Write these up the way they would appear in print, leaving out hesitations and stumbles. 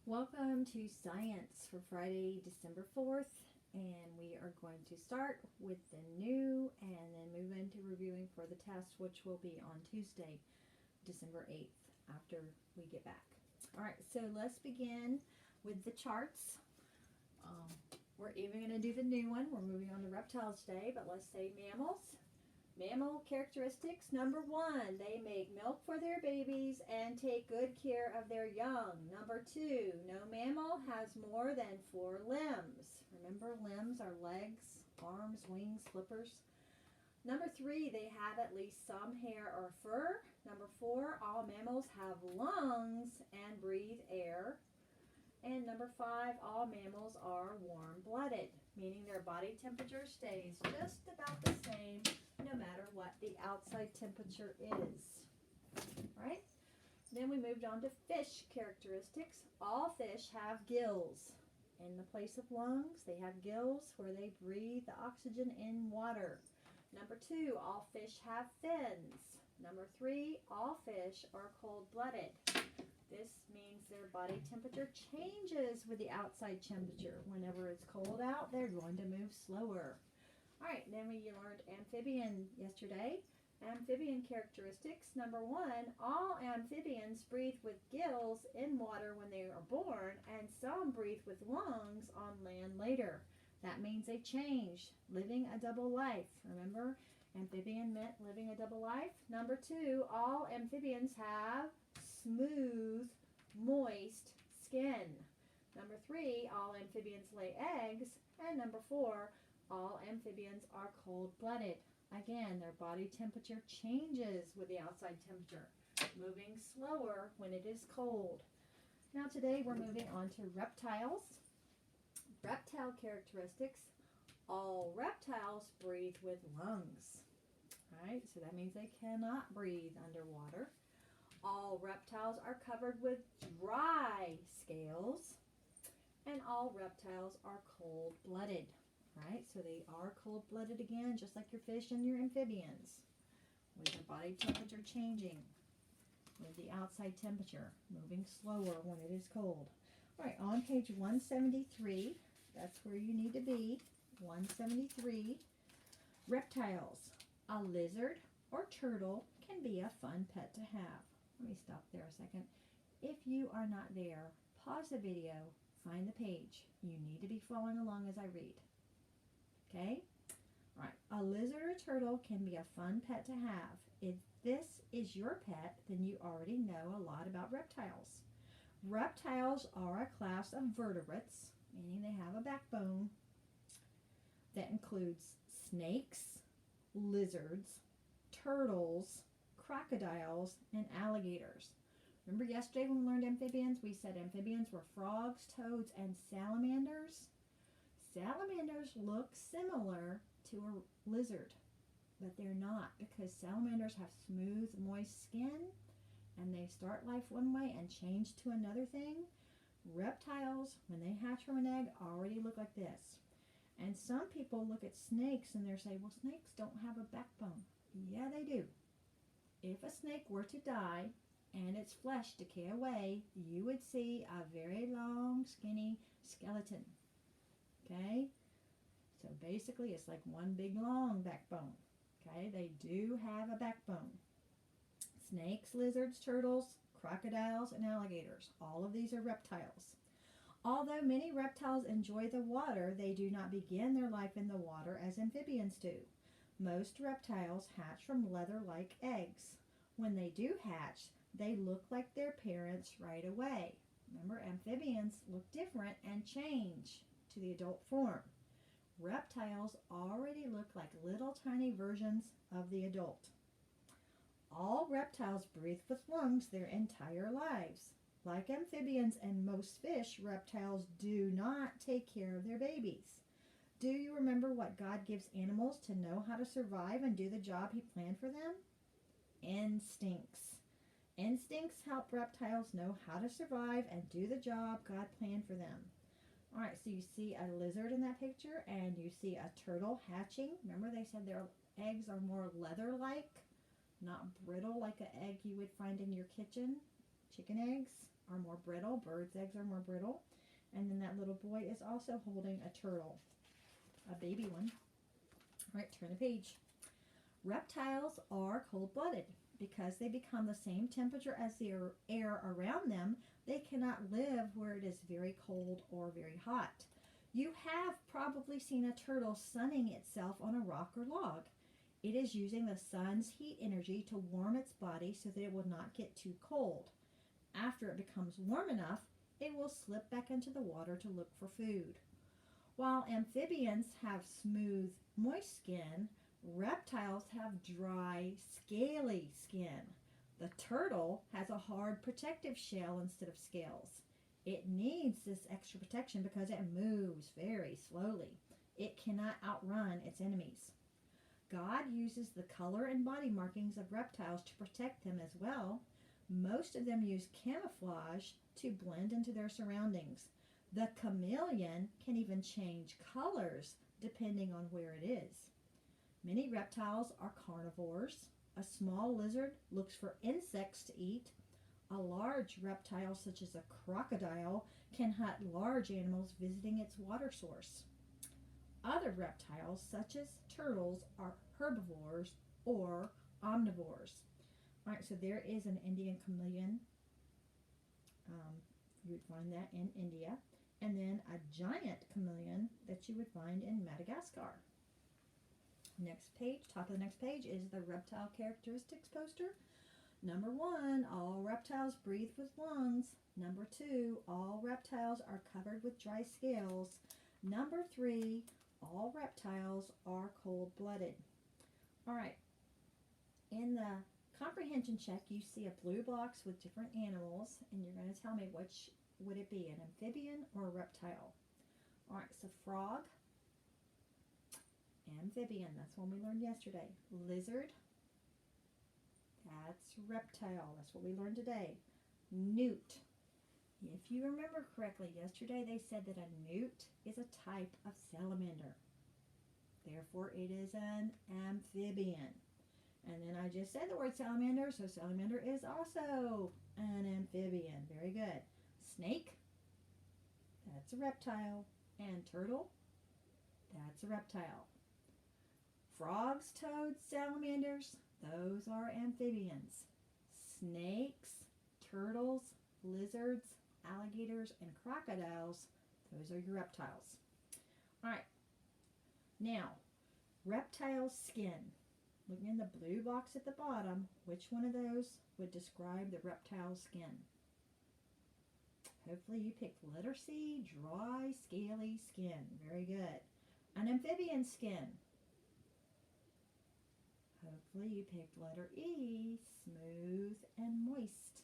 Welcome to Science for Friday, December 4th, and we are going to start with the new and then move into reviewing for the test, which will be on Tuesday, December 8th, after we get back. All right, so let's begin with the charts. We're even going to do the new one. We're moving on to reptiles today, but let's say mammals. Mammal characteristics. Number 1, they make milk for their babies and take good care of their young. Number 2, no mammal has more than 4 limbs. Remember, limbs are legs, arms, wings, flippers. Number 3, they have at least some hair or fur. Number 4, all mammals have lungs and breathe air. And number 5, all mammals are warm-blooded, meaning their body temperature stays just about the same no matter what the outside temperature is. Right? Then we moved on to fish characteristics. All fish have gills. In the place of lungs, they have gills where they breathe the oxygen in water. Number 2, all fish have fins. Number 3, all fish are cold-blooded. This means their body temperature changes with the outside temperature. Whenever it's cold out, they're going to move slower. All right, then we learned amphibian yesterday. Amphibian characteristics. Number 1, all amphibians breathe with gills in water when they are born, and some breathe with lungs on land later. That means they changed, living a double life. Remember, amphibian meant living a double life. Number 2, all amphibians have smooth, moist skin. Number 3, all amphibians lay eggs. And number 4, all amphibians are cold-blooded. Again, their body temperature changes with the outside temperature, moving slower when it is cold. Now today we're moving on to reptiles. Reptile characteristics. All reptiles breathe with lungs. All right, so that means they cannot breathe underwater. All reptiles are covered with dry scales, and all reptiles are cold-blooded. Right, so they are cold-blooded again, just like your fish and your amphibians, with their body temperature changing with the outside temperature, moving slower when it is cold. All right, on page 173, that's where you need to be, 173, reptiles. A lizard or turtle can be a fun pet to have. Let me stop there a second. If you are not there, pause the video, find the page. You need to be following along as I read. Okay? All right. A lizard or turtle can be a fun pet to have. If this is your pet, then you already know a lot about reptiles. Reptiles are a class of vertebrates, meaning they have a backbone, that includes snakes, lizards, turtles, crocodiles, and alligators. Remember yesterday when we learned amphibians, we said amphibians were frogs, toads, and salamanders? Salamanders look similar to a lizard, but they're not, because salamanders have smooth, moist skin, and they start life one way and change to another thing. Reptiles, when they hatch from an egg, already look like this. And some people look at snakes and they say, well, snakes don't have a backbone. Yeah, they do. If a snake were to die and its flesh decay away, you would see a very long, skinny skeleton. Okay? So basically, it's like one big, long backbone. Okay? They do have a backbone. Snakes, lizards, turtles, crocodiles, and alligators. All of these are reptiles. Although many reptiles enjoy the water, they do not begin their life in the water as amphibians do. Most reptiles hatch from leather-like eggs. When they do hatch, they look like their parents right away. Remember, amphibians look different and change to the adult form. Reptiles already look like little tiny versions of the adult. All reptiles breathe with lungs their entire lives. Like amphibians and most fish, reptiles do not take care of their babies. Do you remember what God gives animals to know how to survive and do the job He planned for them? Instincts. Instincts help reptiles know how to survive and do the job God planned for them. All right, so you see a lizard in that picture and you see a turtle hatching. Remember they said their eggs are more leather-like, not brittle like an egg you would find in your kitchen, chicken eggs. are more brittle. Birds' eggs are more brittle. And then that little boy is also holding a turtle, a baby one. All right, turn the page. Reptiles are cold-blooded. Because they become the same temperature as the air around them, they cannot live where it is very cold or very hot. You have probably seen a turtle sunning itself on a rock or log. It is using the sun's heat energy to warm its body so that it will not get too cold. After it becomes warm enough, it will slip back into the water to look for food. While amphibians have smooth, moist skin, reptiles have dry, scaly skin. The turtle has a hard protective shell instead of scales. It needs this extra protection because it moves very slowly. It cannot outrun its enemies. God uses the color and body markings of reptiles to protect them as well. Most of them use camouflage to blend into their surroundings. The chameleon can even change colors depending on where it is. Many reptiles are carnivores. A small lizard looks for insects to eat. A large reptile, such as a crocodile, can hunt large animals visiting its water source. Other reptiles, such as turtles, are herbivores or omnivores. All right, so there is an Indian chameleon. You would find that in India. And then a giant chameleon that you would find in Madagascar. Next page, top of the next page is the reptile characteristics poster. Number 1, all reptiles breathe with lungs. Number 2, all reptiles are covered with dry scales. Number 3, all reptiles are cold-blooded. All right, in the comprehension check, you see a blue box with different animals, and you're going to tell me which would it be, an amphibian or a reptile. All right, so frog, amphibian, that's one we learned yesterday. Lizard, that's reptile, that's what we learned today. Newt, if you remember correctly, yesterday they said that a newt is a type of salamander. Therefore, it is an amphibian. And then I just said the word salamander, so salamander is also an amphibian. Very good. Snake, that's a reptile. And turtle, that's a reptile. Frogs, toads, salamanders, those are amphibians. Snakes, turtles, lizards, alligators, and crocodiles, those are your reptiles. All right. Now, reptile skin. Looking in the blue box at the bottom, which one of those would describe the reptile skin? Hopefully you picked letter C, dry, scaly skin. Very good. An amphibian skin. Hopefully you picked letter E, smooth and moist.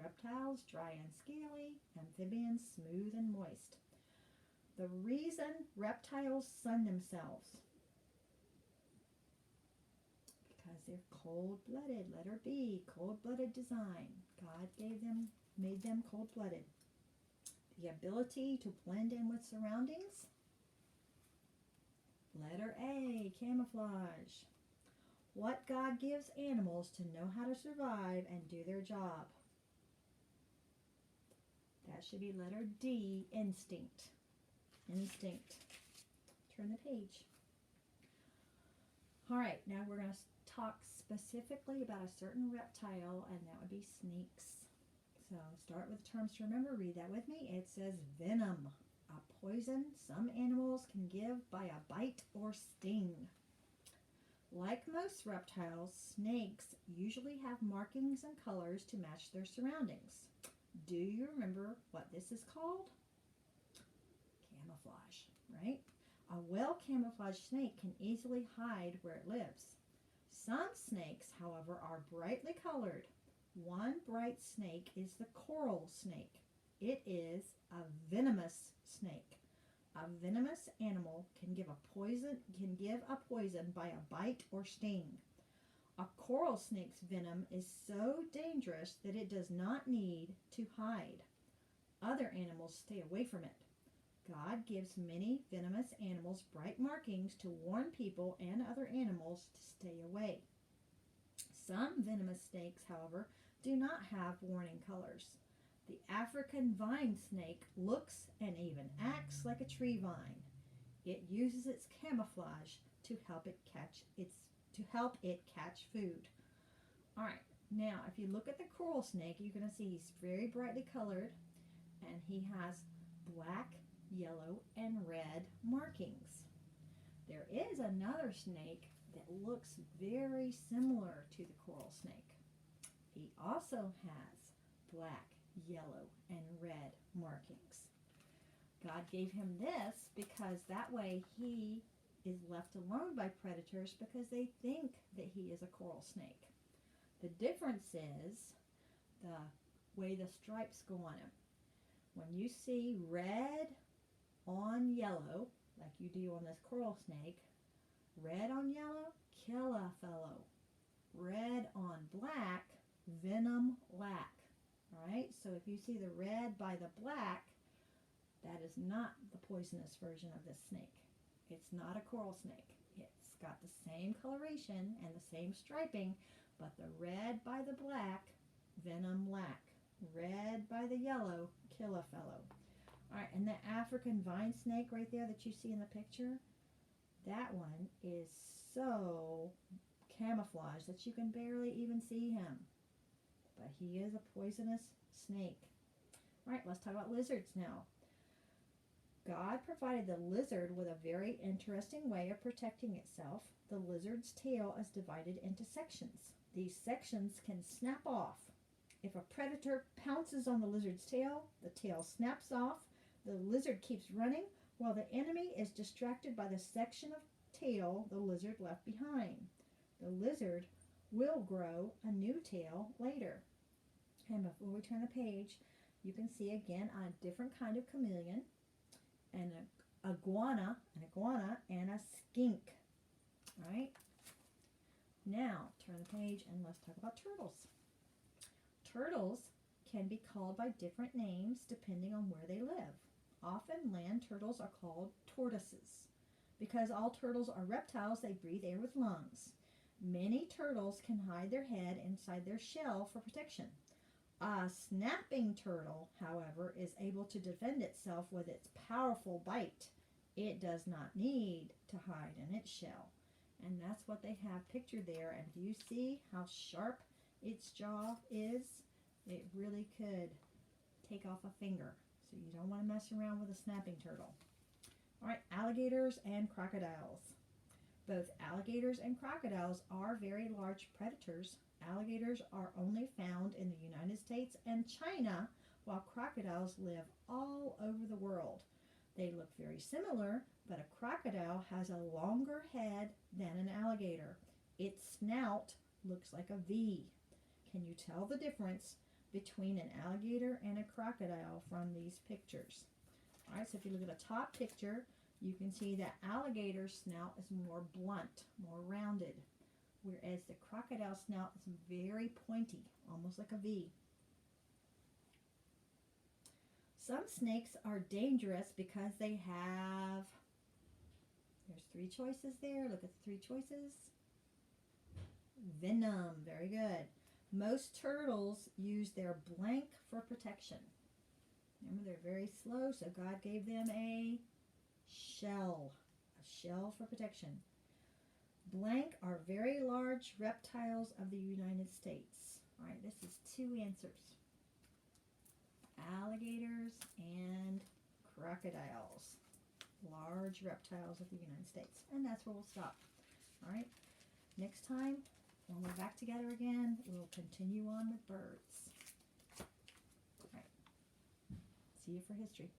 Reptiles, dry and scaly. Amphibians, smooth and moist. The reason reptiles sun themselves, because they're cold-blooded. Letter B, cold-blooded design. God made them cold-blooded. The ability to blend in with surroundings. Letter A, camouflage. What God gives animals to know how to survive and do their job. That should be letter D, instinct. Instinct. Turn the page. All right, now we're going to talk specifically about a certain reptile, and that would be snakes. So start with terms to remember. Read that with me. It says venom, a poison some animals can give by a bite or sting. Like most reptiles, snakes usually have markings and colors to match their surroundings. Do you remember what this is called? Camouflage, right? A well-camouflaged snake can easily hide where it lives. Some snakes, however, are brightly colored. One bright snake is the coral snake. It is a venomous snake. A venomous animal can give a poison by a bite or sting. A coral snake's venom is so dangerous that it does not need to hide. Other animals stay away from it. God gives many venomous animals bright markings to warn people and other animals to stay away. Some venomous snakes, however, do not have warning colors. The African vine snake looks and even acts like a tree vine. It uses its camouflage to help it catch food. All right, now if you look at the coral snake, you're going to see he's very brightly colored, and he has black, yellow, and red markings. There is another snake that looks very similar to the coral snake. He also has black, yellow, and red markings. God gave him this because that way he is left alone by predators because they think that he is a coral snake. The difference is the way the stripes go on him. When you see red on yellow, like you do on this coral snake, red on yellow, kill a fellow. Red on black, venom lack. All right, so if you see the red by the black, that is not the poisonous version of this snake. It's not a coral snake. It's got the same coloration and the same striping, but the red by the black, venom lack. Red by the yellow, kill a fellow. All right, and the African vine snake right there that you see in the picture, that one is so camouflaged that you can barely even see him. But he is a poisonous snake. All right, let's talk about lizards now. God provided the lizard with a very interesting way of protecting itself. The lizard's tail is divided into sections. These sections can snap off. If a predator pounces on the lizard's tail, the tail snaps off. The lizard keeps running while the enemy is distracted by the section of tail the lizard left behind. The lizard will grow a new tail later. And before we turn the page, you can see again a different kind of chameleon, and an iguana, and a skink. All right. Now, turn the page and let's talk about turtles. Turtles can be called by different names depending on where they live. Often land turtles are called tortoises. Because all turtles are reptiles, they breathe air with lungs. Many turtles can hide their head inside their shell for protection. A snapping turtle, however, is able to defend itself with its powerful bite. It does not need to hide in its shell. And that's what they have pictured there. And do you see how sharp its jaw is? It really could take off a finger. So you don't want to mess around with a snapping turtle. All right, alligators and crocodiles. Both alligators and crocodiles are very large predators. Alligators are only found in the United States and China, while crocodiles live all over the world. They look very similar, but a crocodile has a longer head than an alligator. Its snout looks like a V. Can you tell the difference between an alligator and a crocodile from these pictures? All right, so if you look at the top picture, you can see that alligator's snout is more blunt, more rounded, whereas the crocodile snout is very pointy, almost like a V. Some snakes are dangerous because they have, there's 3 choices there. Look at the 3 choices. Venom, very good. Most turtles use their blank for protection. Remember, they're very slow, so God gave them a shell for protection. Blank are very large reptiles of the United States. All right, this is 2 answers. Alligators and crocodiles. Large reptiles of the United States. And that's where we'll stop. All right, next time, when we're back together again, we'll continue on with birds. All right, see you for history.